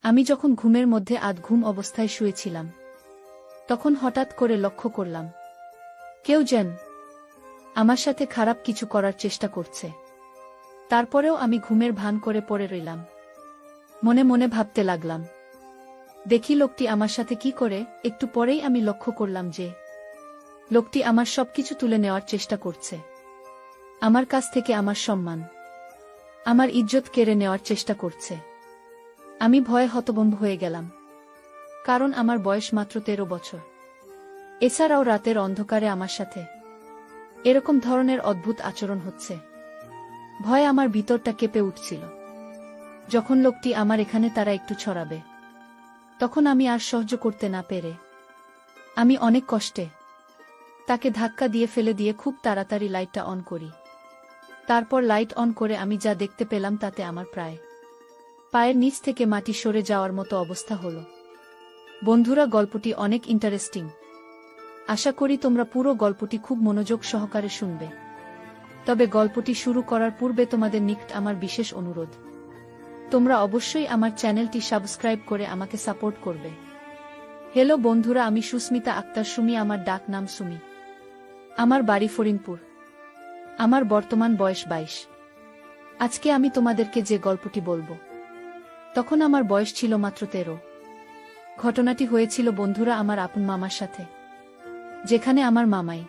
আমি যখন ঘুমের মধ্যে ঘুম অবস্থায় শুয়েছিলাম, তখন হঠাৎ করে লক্ষ্য করলাম কেউ যেন আমার সাথে খারাপ কিছু করার চেষ্টা করছে। তারপরেও আমি ঘুমের ভান করে পড়ে রইলাম। মনে মনে ভাবতে লাগলাম, দেখি লোকটি আমার সাথে কি করে। একটু পরেই আমি লক্ষ্য করলাম যে লোকটি আমার সবকিছু তুলে নেওয়ার চেষ্টা করছে। আমার কাছ থেকে আমার সম্মান, আমার ইজ্জত কেড়ে নেওয়ার চেষ্টা করছে। আমি ভয়ে হতভম্ব হয়ে গেলাম, কারণ আমার বয়স মাত্র 13 বছর। এছাড়াও রাতের অন্ধকারে আমার সাথে এরকম ধরনের অদ্ভুত আচরণ হচ্ছে। ভয়ে আমার ভিতরটা কেঁপে উঠছিল। যখন লোকটি আমার এখানে তারা একটু ছড়াবে, তখন আমি আর সহ্য করতে না পেরে আমি অনেক কষ্টে তাকে ধাক্কা দিয়ে ফেলে দিয়ে খুব তাড়াতাড়ি লাইটটা অন করি। তারপর লাইট অন করে আমি যা দেখতে পেলাম তাতে আমার প্রায় পায়ের নিচ থেকে মাটি সরে যাওয়ার মতো অবস্থা হলো। বন্ধুরা, গল্পটি অনেক ইন্টারেস্টিং। আশা করি তোমরা পুরো গল্পটি খুব মনোযোগ সহকারে শুনবে। তবে গল্পটি শুরু করার পূর্বে তোমাদের নিকট আমার বিশেষ অনুরোধ, তোমরা অবশ্যই আমার চ্যানেলটি সাবস্ক্রাইব করে আমাকে সাপোর্ট করবে। হ্যালো বন্ধুরা, আমি সুস্মিতা আক্তার সুমি। আমার ডাক নাম সুমি। আমার বাড়ি ফরিদপুর। আমার বর্তমান বয়স 22। আজকে আমি তোমাদেরকে যে গল্পটি বলবো, তখন আমার বয়স ছিল মাত্র 13। ঘটনাটি হয়েছিল বন্ধুরা আমার আপন মামার সাথে, যেখানে আমার মামাই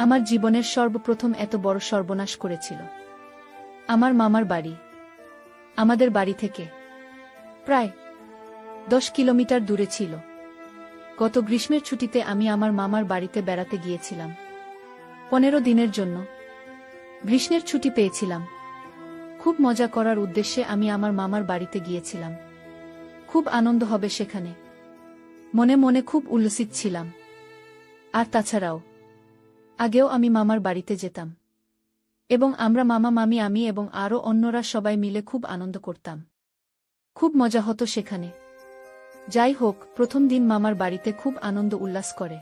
আমার জীবনের সর্বপ্রথম এত বড় সর্বনাশ করেছিল। আমার মামার বাড়ি আমাদের বাড়ি থেকে প্রায় 10 কিলোমিটার দূরে ছিল। গত গ্রীষ্মের ছুটিতে আমি আমার মামার বাড়িতে বেড়াতে গিয়েছিলাম। 15 দিনের জন্য গ্রীষ্মের ছুটি পেয়েছিলাম। খুব মজা করার উদ্দেশ্যে আমি আমার মামার বাড়িতে গিয়েছিলাম। খুব আনন্দ হবে সেখানে, মনে মনে খুব উল্লসিত ছিলাম। আর তাছাড়াও আগেও আমি মামার বাড়িতে যেতাম এবং আমরা মামা মামি আমি এবং আরও অন্যরা সবাই মিলে খুব আনন্দ করতাম। খুব মজা হতো সেখানে। যাই হোক, প্রথম দিন মামার বাড়িতে খুব আনন্দ উল্লাস করে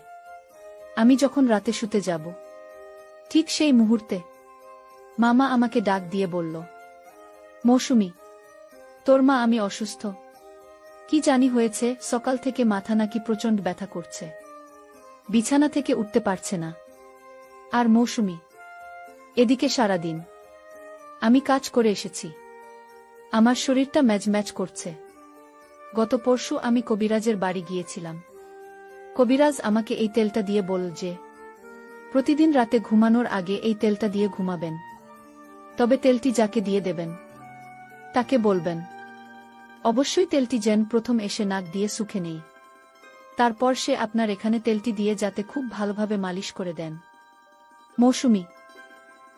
আমি যখন রাতে শুতে যাব, ঠিক সেই মুহূর্তে মামা আমাকে ডাক দিয়ে বলল, মৌসুমী, তোর মা আমি অসুস্থ। কি জানি হয়েছে, সকাল থেকে মাথা নাকি প্রচণ্ড ব্যথা করছে, বিছানা থেকে উঠতে পারছে না। আর মৌসুমী, এদিকে সারাদিন আমি কাজ করে এসেছি, আমার শরীরটা ম্যাজম্যাজ করছে। গত পরশু আমি কবিরাজের বাড়ি গিয়েছিলাম। কবিরাজ আমাকে এই তেলটা দিয়ে বলল যে প্রতিদিন রাতে ঘুমানোর আগে এই তেলটা দিয়ে ঘুমাবেন। তবে তেলটি যাকে দিয়ে দেবেন তাকে বলবেন অবশ্যই তেলটি যেন প্রথম এসে নাক দিয়ে শুকে নেই। তারপর সে আপনার এখানে তেলটি দিয়ে যাতে খুব ভালোভাবে মালিশ করে দেন। মৌসুমী,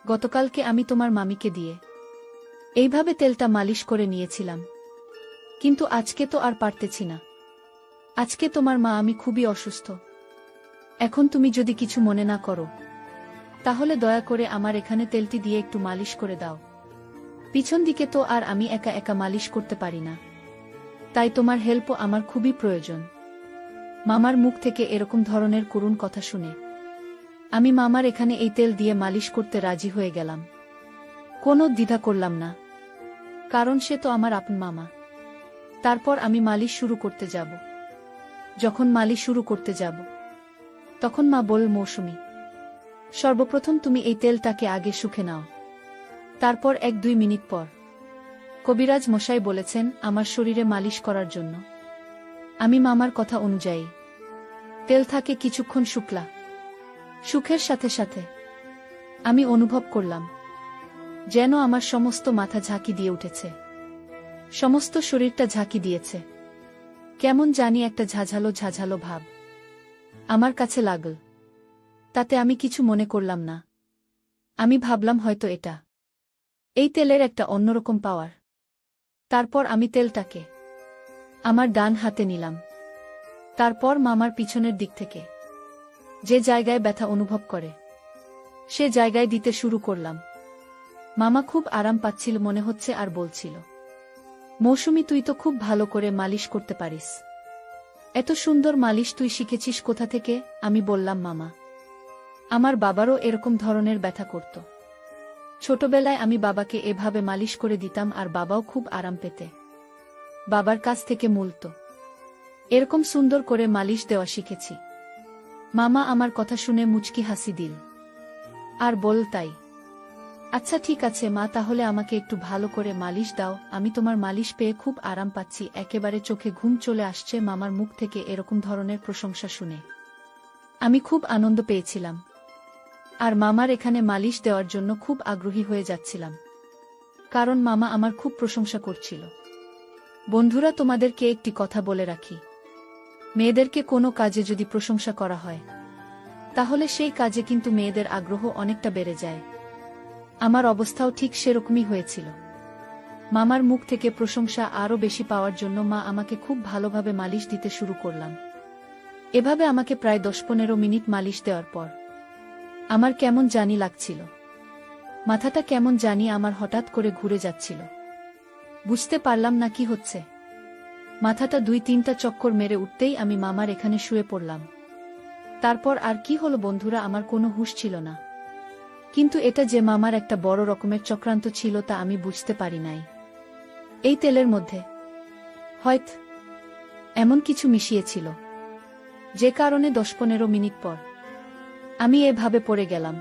গতকালকে আমি তোমার মামিকে দিয়ে এইভাবে তেলটা মালিশ করে নিয়েছিলাম, কিন্তু আজকে তো আর পারতেছি না। আজকে তোমার মা আমি খুবই অসুস্থ। এখন তুমি যদি কিছু মনে না করো, তাহলে দয়া করে আমার এখানে তেলটি দিয়ে একটু মালিশ করে দাও। পিছন দিকে তো আর আমি একা একা মালিশ করতে পারি না, তাই তোমার হেল্পও আমার খুবই প্রয়োজন। মামার মুখ থেকে এরকম ধরনের করুণ কথা শুনে আমি মামার এখানে এই তেল দিয়ে মালিশ করতে রাজি হয়ে গেলাম। কোনো দ্বিধা করলাম না, কারণ সে তো আমার আপন মামা। তারপর আমি মালিশ শুরু করতে যাব। যখন মালিশ শুরু করতে যাব, তখন মা বলল, মৌসুমী, সর্বপ্রথম তুমি এই তেলটাকে আগে শুকে নাও। তারপর 1-2 মিনিট পর কবিরাজ মশাই বলেছেন আমার শরীরে মালিশ করার জন্য। আমি মামার কথা অনুযায়ী তেল থাকে কিছুক্ষণ শুকলা। সুখের সাথে সাথে আমি অনুভব করলাম যেন আমার সমস্ত মাথা ঝাঁকি দিয়ে উঠেছে, সমস্ত শরীরটা ঝাঁকি দিয়েছে। কেমন জানি একটা ঝাঝালো ঝাঝালো ভাব আমার কাছে লাগল। তাতে আমি কিছু মনে করলাম না। আমি ভাবলাম হয়তো এটা এই তেলের একটা অন্যরকম পাওয়ার। তারপর আমি তেলটাকে আমার ডান হাতে নিলাম। তারপর মামার পিছনের দিক থেকে যে জায়গায় ব্যথা অনুভব করে সে জায়গায় দিতে শুরু করলাম। মামা খুব আরাম পাচ্ছিল মনে হচ্ছে আর বলছিল, মৌসুমী, তুই তো খুব ভালো করে মালিশ করতে পারিস। এত সুন্দর মালিশ তুই শিখেছিস কোথা থেকে? আমি বললাম, মামা, আমার বাবারও এরকম ধরনের ব্যথা করত। ছোটবেলায় আমি বাবাকে এভাবে মালিশ করে দিতাম আর বাবাও খুব আরাম পেতে। বাবার কাছ থেকে মূলত এরকম সুন্দর করে মালিশ দেওয়া শিখেছি। মামা আমার কথা শুনে মুচকি হাসি দিল আর বল, তাই? আচ্ছা ঠিক আছে মা, তাহলে আমাকে একটু ভালো করে মালিশ দাও, আমি তোমার মালিশ পেয়ে খুব আরাম পাচ্ছি। একেবারে চোখে ঘুম চলে আসছে মামার মুখ থেকে এরকম ধরনের প্রশংসা শুনে। আমি খুব আনন্দ পেয়েছিলাম আর মামার এখানে মালিশ দেওয়ার জন্য খুব আগ্রহী হয়ে যাচ্ছিলাম, কারণ মামা আমার খুব প্রশংসা করছিল। বন্ধুরা, তোমাদেরকে একটি কথা বলে রাখি, মেয়েদেরকে কোনো কাজে যদি প্রশংসা করা হয় তাহলে সেই কাজে কিন্তু মেয়েদের আগ্রহ অনেকটা বেড়ে যায়। আমার অবস্থাও ঠিক সেরকমই হয়েছিল। মামার মুখ থেকে প্রশংসা আরও বেশি পাওয়ার জন্য মা আমাকে খুব ভালোভাবে মালিশ দিতে শুরু করলাম। এভাবে আমাকে প্রায় 10-15 মিনিট মালিশ দেওয়ার পর আমার কেমন জানি লাগছিল, মাথাটা কেমন জানি আমার হঠাৎ করে ঘুরে যাচ্ছিল। বুঝতে পারলাম না কি হচ্ছে। মাথাটা 2-3টা চক্কর মেরে উঠতেই আমি মামার এখানে শুয়ে পড়লাম। তারপর আর কি হলো বন্ধুরা, আমার কোনো হুঁশ ছিল না। কিন্তু এটা যে মামার একটা বড় রকমের চক্রান্ত ছিল তা আমি বুঝতে পারি নাই। এই তেলের মধ্যে হয়তো এমন কিছু মিশিয়েছিল যে কারণে 10-15 মিনিট পর আমি এভাবে পড়ে গেলাম।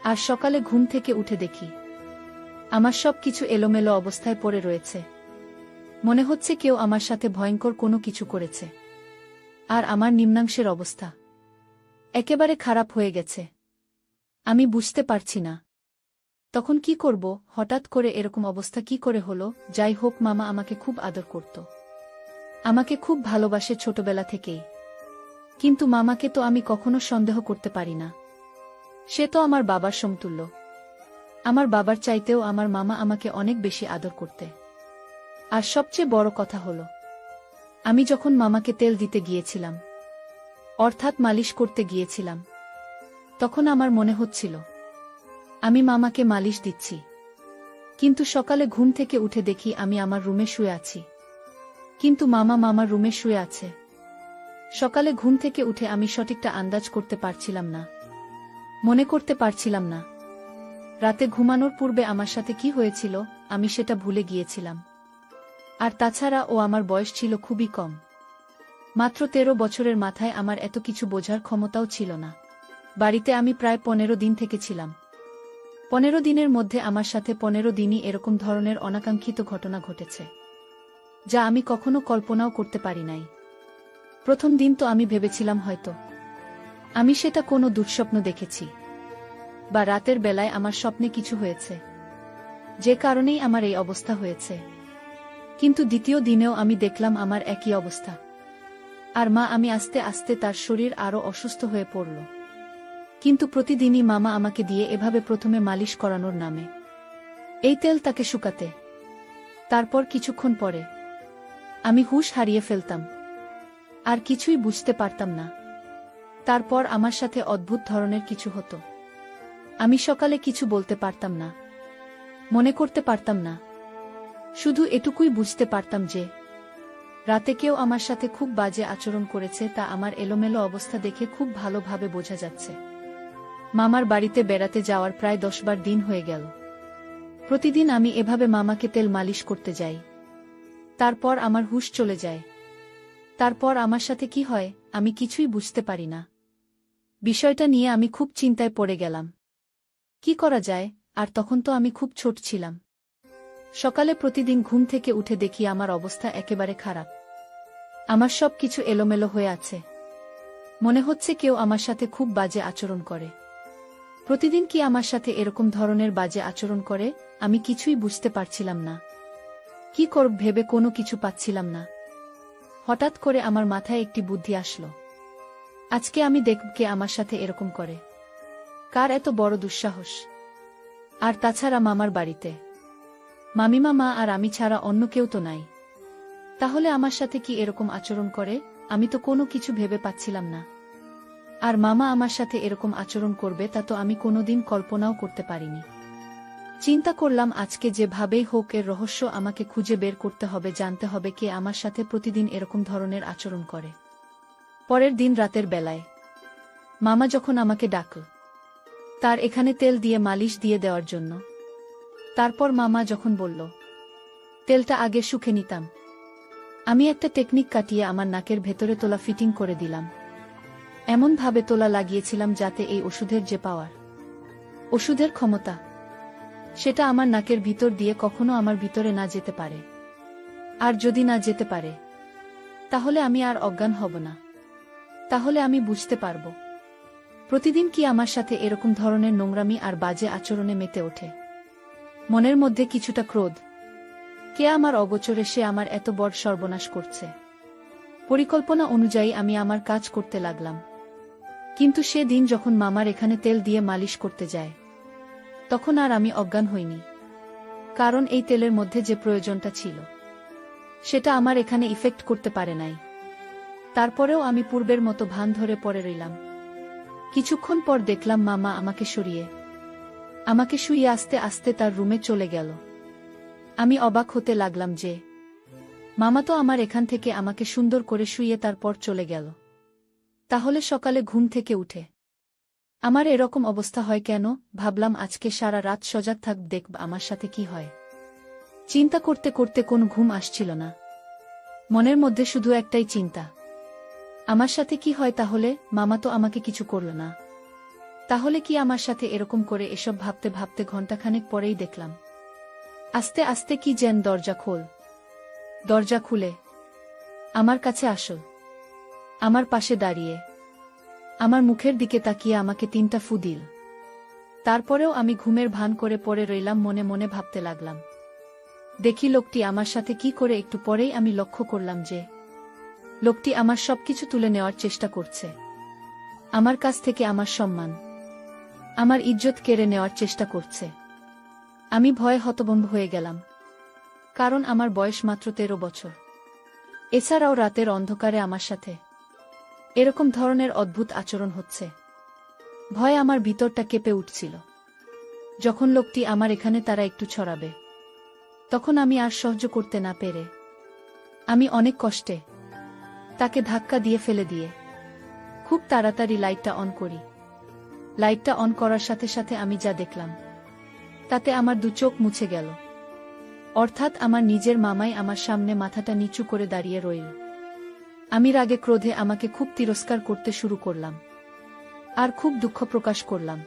আর সকালে ঘুম থেকে উঠে দেখি আমার সব কিছু এলোমেলো অবস্থায় পড়ে রয়েছে। মনে হচ্ছে কেউ আমার সাথে ভয়ঙ্কর কোনো কিছু করেছে। আর আমার নিম্নাংশের অবস্থা একেবারে খারাপ হয়ে গেছে। আমি বুঝতে পারছি না তখন কি করব। হঠাৎ করে এরকম অবস্থা কি করে হলো? যাই হোক, মামা আমাকে খুব আদর করত, আমাকে খুব ভালোবাসে ছোটবেলা থেকেই। কিন্তু মামাকে তো আমি কখনো সন্দেহ করতে পারি না। সে তো আমার বাবার সমতুল্য। আমার বাবার চাইতেও আমার মামা আমাকে অনেক বেশি আদর করতে। আর সবচেয়ে বড় কথা হলো, আমি যখন মামাকে তেল দিতে গিয়েছিলাম, অর্থাৎ মালিশ করতে গিয়েছিলাম, তখন আমার মনে হচ্ছিল আমি মামাকে মালিশ দিচ্ছি। কিন্তু সকালে ঘুম থেকে উঠে দেখি আমি আমার রুমে শুয়ে আছি, কিন্তু মামা মামার রুমে শুয়ে আছে। সকালে ঘুম থেকে উঠে আমি সঠিকটা আন্দাজ করতে পারছিলাম না, মনে করতে পারছিলাম না রাতে ঘুমানোর পূর্বে আমার সাথে কি হয়েছিল। আমি সেটা ভুলে গিয়েছিলাম। আর তাছাড়া ও আমার বয়স ছিল খুবই কম, মাত্র 13 বছরের মাথায় আমার এত কিছু বোঝার ক্ষমতাও ছিল না। বাড়িতে আমি প্রায় 15 দিন থেকেছিলাম। 15 দিনের মধ্যে আমার সাথে 15 দিনই এরকম ধরনের অনাকাঙ্ক্ষিত ঘটনা ঘটেছে, যা আমি কখনো কল্পনাও করতে পারি নাই। প্রথম দিন তো আমি ভেবেছিলাম হয়তো আমি সেটা কোনো দুঃস্বপ্ন দেখেছি, বা রাতের বেলায় আমার স্বপ্নে কিছু হয়েছে, যে কারণেই আমার এই অবস্থা হয়েছে। কিন্তু দ্বিতীয় দিনেও আমি দেখলাম আমার একই অবস্থা। আর মা আমি আস্তে আস্তে তার শরীর আরও অসুস্থ হয়ে পড়ল। কিন্তু প্রতিদিনই মামা আমাকে দিয়ে এভাবে প্রথমে মালিশ করানোর নামে এই তেল তাকে শুকাতে। তারপর কিছুক্ষণ পরে আমি হুঁশ হারিয়ে ফেলতাম, আর কিছুই বুঝতে পারতাম না। তারপর আমার সাথে অদ্ভুত ধরনের কিছু হতো। আমি সকালে কিছু বলতে পারতাম না, মনে করতে পারতাম না। শুধু এটুকুই বুঝতে পারতাম যে রাতে কেউ আমার সাথে খুব বাজে আচরণ করেছে, তা আমার এলোমেলো অবস্থা দেখে খুব ভালোভাবে বোঝা যাচ্ছে। মামার বাড়িতে বেড়াতে যাওয়ার প্রায় 10 দিন হয়ে গেল। প্রতিদিন আমি এভাবে মামাকে তেল মালিশ করতে যাই। তারপর আমার হুঁশ চলে যায়। তারপর আমার সাথে কি হয় আমি কিছুই বুঝতে পারি না। বিষয়টা নিয়ে আমি খুব চিন্তায় পড়ে গেলাম। কি করা যায়? আর তখন তো আমি খুব ছোট ছিলাম। সকালে প্রতিদিন ঘুম থেকে উঠে দেখি আমার অবস্থা একেবারে খারাপ। আমার সব কিছু এলোমেলো হয়ে আছে। মনে হচ্ছে কেউ আমার সাথে খুব বাজে আচরণ করে। প্রতিদিন কি আমার সাথে এরকম ধরনের বাজে আচরণ করে? আমি কিছুই বুঝতে পারছিলাম না। কি করব ভেবে কোনো কিছু পাচ্ছিলাম না। হঠাৎ করে আমার মাথায় একটি বুদ্ধি আসলো। আজকে আমি দেখব কে আমার সাথে এরকম করে, কার এত বড় দুঃসাহস। আর তাছাড়া মামার বাড়িতে মামিমা মা আর আমি ছাড়া অন্য কেউ তো নাই। তাহলে আমার সাথে কি এরকম আচরণ করে? আমি তো কোনো কিছু ভেবে পাচ্ছিলাম না। আর মামা আমার সাথে এরকম আচরণ করবে তা তো আমি কোনোদিন কল্পনাও করতে পারিনি। চিন্তা করলাম আজকে যেভাবেই হোক এর রহস্য আমাকে খুঁজে বের করতে হবে, জানতে হবে কে আমার সাথে প্রতিদিন এরকম ধরনের আচরণ করে। পরের দিন রাতের বেলায় মামা যখন আমাকে ডাকল তার এখানে তেল দিয়ে মালিশ দিয়ে দেওয়ার জন্য, তারপর মামা যখন বলল তেলটা আগে শুকে নিতাম, আমি একটা টেকনিক কাটিয়ে আমার নাকের ভেতরে তোলা ফিটিং করে দিলাম। এমনভাবে তোলা লাগিয়েছিলাম যাতে এই ওষুধের যে পাওয়ার, ওষুধের ক্ষমতা, সেটা আমার নাকের ভিতর দিয়ে কখনো আমার ভিতরে না যেতে পারে। আর যদি না যেতে পারে, তাহলে আমি আর অজ্ঞান হব না। তাহলে আমি বুঝতে পারব প্রতিদিন কি আমার সাথে এরকম ধরনের নোংরামি আর বাজে আচরণে মেতে ওঠে। মনের মধ্যে কিছুটা ক্রোধ, কে আমার অগোচরে সে আমার এত বড় সর্বনাশ করছে। পরিকল্পনা অনুযায়ী আমি আমার কাজ করতে লাগলাম। কিন্তু সে দিন যখন মামার এখানে তেল দিয়ে মালিশ করতে যায়, তখন আর আমি অজ্ঞান হইনি। কারণ এই তেলের মধ্যে যে প্রয়োজনটা ছিল, সেটা আমার এখানে ইফেক্ট করতে পারে নাই। তারপরেও আমি পূর্বের মতো ভান ধরে পড়ে রইলাম। কিছুক্ষণ পর দেখলাম মামা আমাকে সরিয়ে, আমাকে শুইয়ে আস্তে আস্তে তার রুমে চলে গেল। আমি অবাক হতে লাগলাম যে মামা তো আমার এখান থেকে আমাকে সুন্দর করে শুইয়ে তারপর চলে গেল। তাহলে সকালে ঘুম থেকে উঠে আমার এরকম অবস্থা হয় কেন? ভাবলাম আজকে সারা রাত সজাগ থাক, দেখব আমার সাথে কি হয়। চিন্তা করতে করতে কোন ঘুম আসছিল না। মনের মধ্যে শুধু একটাই চিন্তা, আমার সাথে কি হয় তাহলে? মামা তো আমাকে কিছু করল না, তাহলে কি আমার সাথে এরকম করে? এসব ভাবতে ভাবতে ঘণ্টাখানেক পরেই দেখলাম আস্তে আস্তে কি যেন দরজা খোল। দরজা খুলে আমার কাছে আসল, আমার পাশে দাঁড়িয়ে আমার মুখের দিকে তাকিয়ে আমাকে 3টা ফু দিল। তারপরেও আমি ঘুমের ভান করে পড়ে রইলাম। মনে মনে ভাবতে লাগলাম, দেখি লোকটি আমার সাথে কি করে। একটু পরেই আমি লক্ষ্য করলাম যে লোকটি আমার সবকিছু তুলে নেওয়ার চেষ্টা করছে। আমার কাছ থেকে আমার সম্মান, আমার ইজ্জত কেড়ে নেওয়ার চেষ্টা করছে। আমি ভয়ে হতভম্ব হয়ে গেলাম, কারণ আমার বয়স মাত্র 13 বছর। এছাড়াও রাতের অন্ধকারে আমার সাথে এরকম ধরনের অদ্ভুত আচরণ হচ্ছে। ভয়ে আমার ভিতরটা কেঁপে উঠছিল। যখন লোকটি আমার এখানে তারা একটু ছড়াবে, তখন আমি আর সহ্য করতে না পেরে আমি অনেক কষ্টে তাকে ধাক্কা দিয়ে ফেলে দিয়ে খুব তাড়াতাড়ি লাইটটা অন করি। লাইটটা অন করার সাথে সাথে আমি যা দেখলাম, তাতে আমার 2 চোখ মুছে গেল। অর্থাৎ আমার নিজের মামাই আমার সামনে মাথাটা নিচু করে দাঁড়িয়ে রইল। আমি রাগে ক্রোধে আমাকে খুব তিরস্কার করতে শুরু করলাম, আর খুব দুঃখ প্রকাশ করলাম,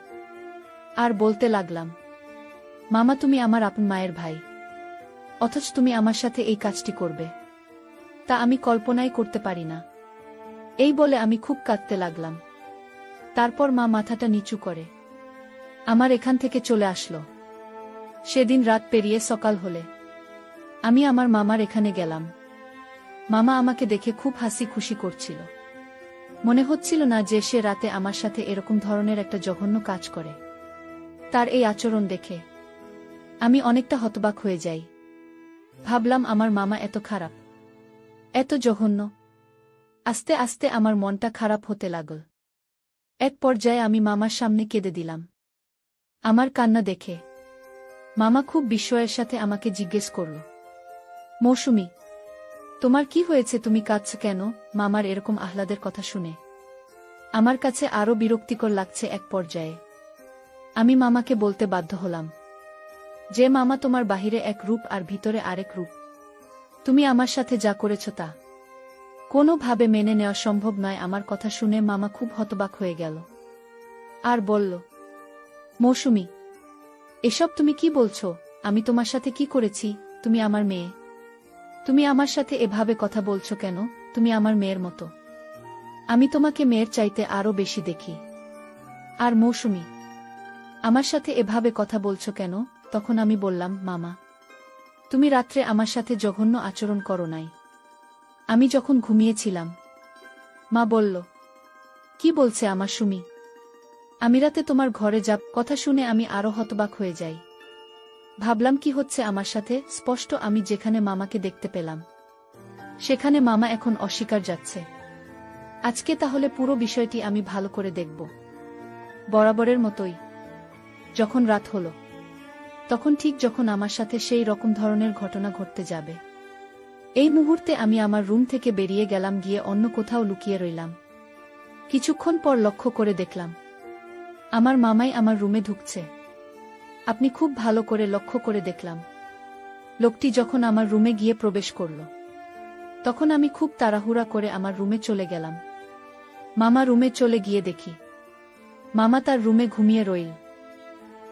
আর বলতে লাগলাম, মামা তুমি আমার আপন মায়ের ভাই, অথচ তুমি আমার সাথে এই কাজটি করবে, তা আমি কল্পনাই করতে পারি না। এই বলে আমি খুব কাঁদতে লাগলাম। তারপর মা মাথাটা নিচু করে আমার এখান থেকে চলে আসলো। সেদিন রাত পেরিয়ে সকাল হলে আমি আমার মামার এখানে গেলাম। মামা আমাকে দেখে খুব হাসি খুশি করছিল। মনে হচ্ছিল না যে সে রাতে আমার সাথে এরকম ধরনের একটা জঘন্য কাজ করে। তার এই আচরণ দেখে আমি অনেকটা হতবাক হয়ে যাই। ভাবলাম আমার মামা এত খারাপ, এত জঘন্য। আস্তে আস্তে আমার মনটা খারাপ হতে লাগল। এক পর্যায়ে আমি মামার সামনে কেঁদে দিলাম। আমার কান্না দেখে মামা খুব বিস্ময়ের সাথে আমাকে জিজ্ঞেস করল, মৌসুমী, তোমার কি হয়েছে? তুমি কাঁদছ কেন? মামার এরকম আহ্লাদের কথা শুনে আমার কাছে আরো বিরক্তিকর লাগছে। এক পর্যায়ে আমি মামাকে বলতে বাধ্য হলাম যে মামা, তোমার বাহিরে এক রূপ আর ভিতরে আরেক রূপ। তুমি আমার সাথে যা করেছ তা কোনোভাবে মেনে নেওয়া সম্ভব নয়। আমার কথা শুনে মামা খুব হতবাক হয়ে গেল আর বলল, মৌসুমী, এসব তুমি কি বলছো? আমি তোমার সাথে কি করেছি? তুমি আমার মেয়ে, তুমি আমার সাথে এভাবে কথা বলছো কেন? তুমি আমার মেয়ের মতো, আমি তোমাকে মেয়ের চাইতে আরো বেশি দেখি। আর মৌসুমী, আমার সাথে এভাবে কথা বলছো কেন? তখন আমি বললাম, মামা, তুমি রাত্রে আমার সাথে জঘন্য আচরণ করো নাই, আমি যখন ঘুমিয়েছিলাম। মা বলল, কি বলছে আমার সুমি? আমি রাতে তোমার ঘরে যাব? কথা শুনে আমি আরো হতবাক হয়ে যাই। ভাবলাম কি হচ্ছে আমার সাথে? স্পষ্ট আমি যেখানে মামাকে দেখতে পেলাম, সেখানে মামা এখন অস্বীকার যাচ্ছে। আজকে তাহলে পুরো বিষয়টি আমি ভালো করে দেখব। বরাবরের মতোই যখন রাত হলো, তখন ঠিক যখন আমার সাথে সেই রকম ধরনের ঘটনা ঘটতে যাবে, এই মুহূর্তে আমি আমার রুম থেকে বেরিয়ে গেলাম, গিয়ে অন্য কোথাও লুকিয়ে রইলাম। কিছুক্ষণ পর লক্ষ্য করে দেখলাম আমার মামাই আমার রুমে ঢুকছে। আপনি খুব ভালো করে লক্ষ্য করে দেখলাম লোকটি যখন আমার রুমে গিয়ে প্রবেশ করল, তখন আমি খুব তাড়াহুড়া করে আমার রুমে চলে গেলাম। মামা রুমে চলে গিয়ে দেখি মামা তার রুমে ঘুমিয়ে রইল।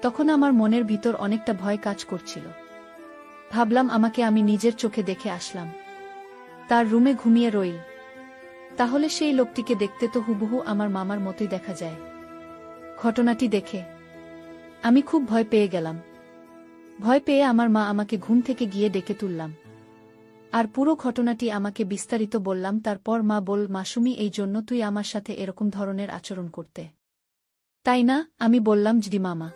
তখন আমার মনের ভিতর অনেকটা ভয় কাজ করছিল। ভাবলাম আমাকে আমি নিজের চোখে দেখে আসলাম, তার রুমে ঘুমিয়ে রইল, তাহলে সেই লোকটিকে দেখতে তো হুবহু আমার মামার মতোই দেখা যায়। ঘটনাটি দেখে আমি খুব ভয় পেয়ে গেলাম। ভয় পেয়ে আমার মা আমাকে ঘুম থেকে গিয়ে ডেকে তুললাম, আর পুরো ঘটনাটি আমাকে বিস্তারিত বললাম। তারপর মা বল, মাসুমি, এই জন্য তুই আমার সাথে এরকম ধরনের আচরণ করতে, তাই না? আমি বললাম, জি মামা।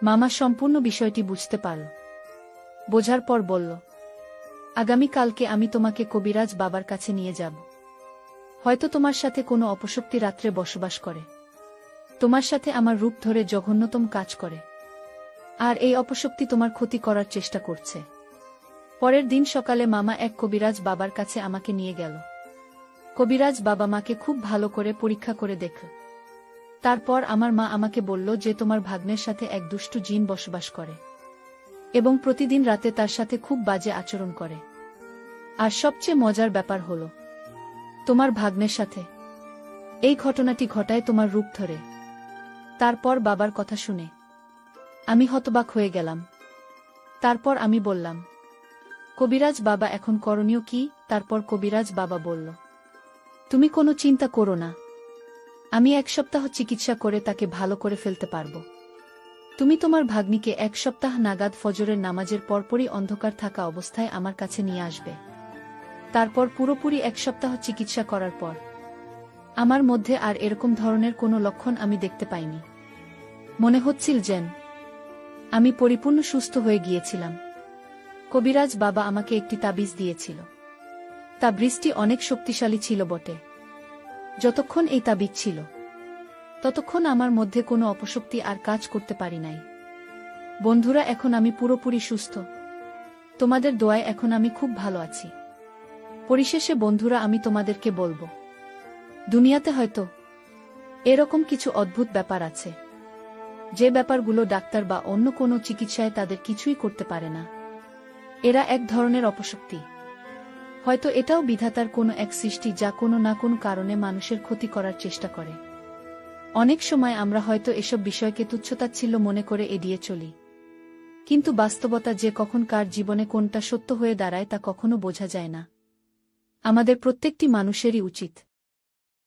মামা সম্পূর্ণ বিষয়টি বুঝতে পারল। বোঝার পর বলল, আগামীকালকে আমি তোমাকে কবিরাজ বাবার কাছে নিয়ে যাব। হয়তো তোমার সাথে কোনো অপশক্তি রাত্রে বসবাস করে, তোমার সাথে আমার রূপ ধরে জঘন্যতম কাজ করে, আর এই অপশক্তি তোমার ক্ষতি করার চেষ্টা করছে। পরের দিন সকালে মামা এক কবিরাজ বাবার কাছে আমাকে নিয়ে গেল। কবিরাজ বাবা মাকে খুব ভালো করে পরীক্ষা করে দেখল। তারপর আমার মা আমাকে বলল যে তোমার ভাগ্নের সাথে এক দুষ্টু জিন বসবাস করে এবং প্রতিদিন রাতে তার সাথে খুব বাজে আচরণ করে। আর সবচেয়ে মজার ব্যাপার হলো, তোমার ভাগ্নের সাথে এই ঘটনাটি ঘটায় তোমার রূপ ধরে। তারপর বাবার কথা শুনে আমি হতবাক হয়ে গেলাম। তারপর আমি বললাম, কবিরাজ বাবা, এখন করণীয় কি? তারপর কবিরাজ বাবা বলল, তুমি কোনো চিন্তা করো না, আমি 1 সপ্তাহ চিকিৎসা করে তাকে ভালো করে ফেলতে পারব। তুমি তোমার ভাগ্নিকে 1 সপ্তাহ নাগাদ ফজরের নামাজের পরপরই অন্ধকার থাকা অবস্থায় আমার কাছে নিয়ে আসবে। তারপর পুরোপুরি 1 সপ্তাহ চিকিৎসা করার পর আমার মধ্যে আর এরকম ধরনের কোনো লক্ষণ আমি দেখতে পাইনি। মনে হচ্ছিল যেন আমি পরিপূর্ণ সুস্থ হয়ে গিয়েছিলাম। কবিরাজ বাবা আমাকে একটি তাবিজ দিয়েছিল। তাবিজটি অনেক শক্তিশালী ছিল বটে। যতক্ষণ এই তাবিজ ছিল ততক্ষণ আমার মধ্যে কোনো অপশক্তি আর কাজ করতে পারি নাই। বন্ধুরা, এখন আমি পুরোপুরি সুস্থ। তোমাদের দোয়ায় এখন আমি খুব ভালো আছি। পরিশেষে বন্ধুরা, আমি তোমাদেরকে বলবো, দুনিয়াতে হয়তো এরকম কিছু অদ্ভুত ব্যাপার আছে, যে ব্যাপারগুলো ডাক্তার বা অন্য কোনো চিকিৎসায় তাদের কিছুই করতে পারে না। এরা এক ধরনের অপশক্তি। হয়তো এটাও বিধাতার কোনো এক সৃষ্টি, যা কোনো না কোনো কারণে মানুষের ক্ষতি করার চেষ্টা করে। অনেক সময় আমরা হয়তো এসব বিষয়কে তুচ্ছতাচ্ছিল্য মনে করে এড়িয়ে চলি, কিন্তু বাস্তবতা যে কখন কার জীবনে কোনটা সত্য হয়ে দাঁড়ায় তা কখনো বোঝা যায় না। আমাদের প্রত্যেকটি মানুষেরই উচিত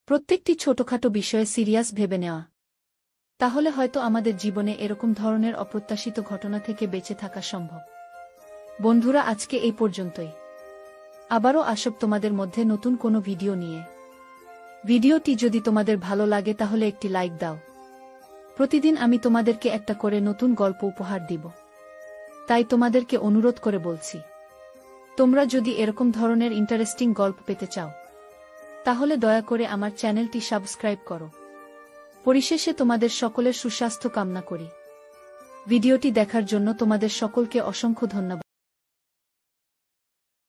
প্রত্যেকটি ছোটখাটো বিষয়ে সিরিয়াস ভেবে নেওয়া। তাহলে হয়তো আমাদের জীবনে এরকম ধরনের অপ্রত্যাশিত ঘটনা থেকে বেঁচে থাকা সম্ভব। বন্ধুরা, আজকে এই পর্যন্তই। আবারও আসব তোমাদের মধ্যে নতুন কোনো ভিডিও নিয়ে। ভিডিওটি যদি তোমাদের ভালো লাগে তাহলে একটি লাইক দাও। প্রতিদিন আমি তোমাদেরকে একটা করে নতুন গল্প উপহার দিব, তাই তোমাদেরকে অনুরোধ করে বলছি, তোমরা যদি এরকম ধরনের ইন্টারেস্টিং গল্প পেতে চাও তাহলে দয়া করে আমার চ্যানেলটি সাবস্ক্রাইব করো। পরিশেষে তোমাদের সকলের সুস্বাস্থ্য কামনা করি। ভিডিওটি দেখার জন্য তোমাদের সকলকে অসংখ্য ধন্যবাদ।